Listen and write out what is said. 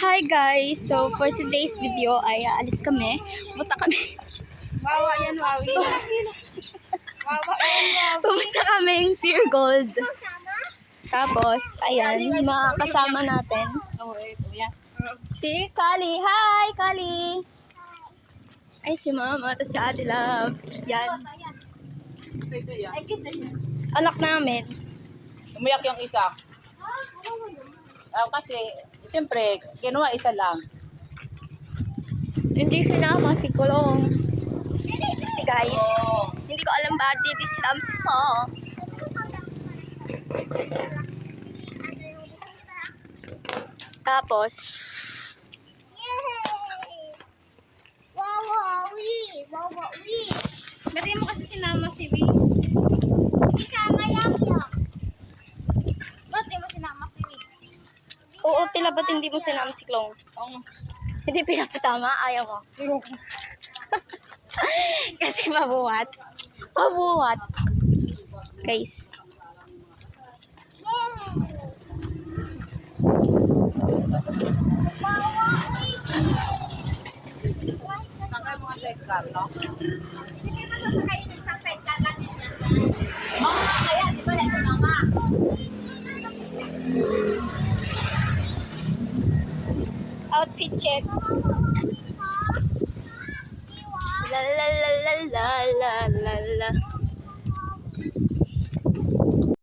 Hi guys! So for today's video ay aalis kami. Pumunta kami. Wawa yan, Wawi. Wawa yan, Wawi. Pumunta kaming Pure Gold. Tapos, ayan, yung mga kasama natin. Si Kali. Hi, Kali! Ay, si Mama. Tapos si Ate Love. Yan. Anak namin. Umiyak yung isa. Kasi, siyempre, kinuha isa lang. Hindi sinama si Kulong. Si guys. Hindi ko alam ba hindi sinama si Kulong. Tapos, Kasi mo kasi sinama si Wee. Ba't di mo sinama si Wee? oo, tila ba't hindi mo sinama si Kulong? Oo. Hindi pinapasama? Ayaw mo. Kasi mabuhat. Mabuhat. Guys. Saan kayo mga sidecar, no? Oo, kaya, di ba na ito mama? Outfit check. La la la la la la la la.